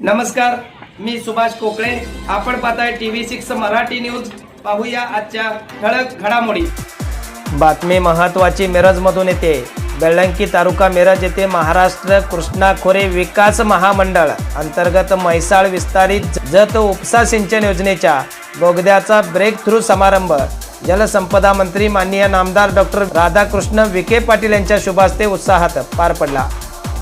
नमस्कार, मी सुभाष कोकळे. आपण पाहताय TV6 मराठी न्यूज. पाहूया आजच्या ठळक घडामोडी. बातमी महत्त्वाची मिरजमधून येते. बेळंकी तालुका मिरज येथे महाराष्ट्र कृष्णा खोरे विकास महामंडळ अंतर्गत म्हैसाळ विस्तारित जत उपसा सिंचन योजनेच्या बोगद्याचा ब्रेक थ्रू समारंभ जलसंपदा मंत्री माननीय नामदार डॉक्टर राधाकृष्ण विखे पाटील यांच्या शुभ हस्ते उत्साहात पार पडला.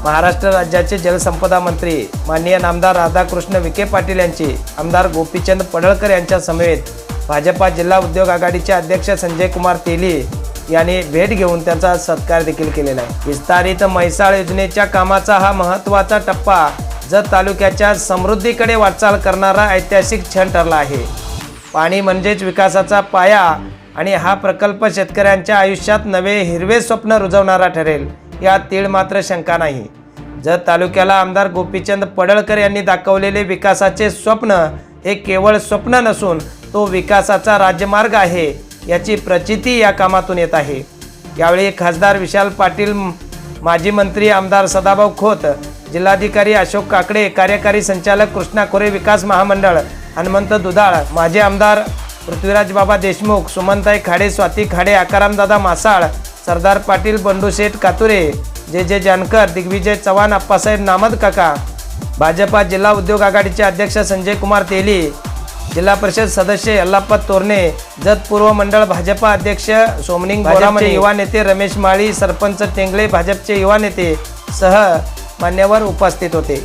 महाराष्ट्र राज्याचे जलसंपदा मंत्री माननीय नामदार राधाकृष्ण विखे पाटील यांची आमदार गोपीचंद पडळकर यांच्या समवेत भाजपा जिल्हा उद्योग आघाडीचे अध्यक्ष संजय कुमार तेली यांनी भेट घेऊन त्यांचा सत्कार देखील केलेला आहे. विस्तारित म्हैसाळ योजनेच्या कामाचा हा महत्त्वाचा टप्पा जत तालुक्याच्या समृद्धीकडे वाटचाल करणारा ऐतिहासिक क्षण ठरला आहे. पाणी म्हणजेच विकासाचा पाया आणि हा प्रकल्प शेतकऱ्यांच्या आयुष्यात नवे हिरवे स्वप्न रुजवणारा ठरेल यात तीळ मात्र शंका नाही. जत तालुक्याला आमदार गोपीचंद पडळकर यांनी दाखवलेले विकासाचे स्वप्न हे केवळ स्वप्न नसून तो विकासाचा राजमार्ग आहे याची प्रचिती या कामातून येत आहे. यावेळी खासदार विशाल पाटील, माजी मंत्री आमदार सदाभाऊ खोत, जिल्हाधिकारी अशोक काकडे, कार्यकारी संचालक कृष्णा खोरे विकास महामंडळ हनुमंत दुधाळ, माजी आमदार पृथ्वीराज बाबा देशमुख, सुमनताई खाडे, स्वाती खाडे, आकारामदादा मासाळ, सरदार पाटील, बंडूशेठ कातुरे, जे जानकर, दिग्विजय चव्हाण, अप्पासाहेब नामद काका, भाजपा जिल्हा उद्योग आघाडीचे अध्यक्ष संजय कुमार तेली, जिल्हा परिषद सदस्य यल्लाप्पा तोरणे, जत पूर्व मंडळ भाजपा अध्यक्ष सोमनिंग बोरामणे, युवा नेते रमेश माळी, सरपंच टेंगळे, भाजपचे युवा नेते सह मान्यवर उपस्थित होते.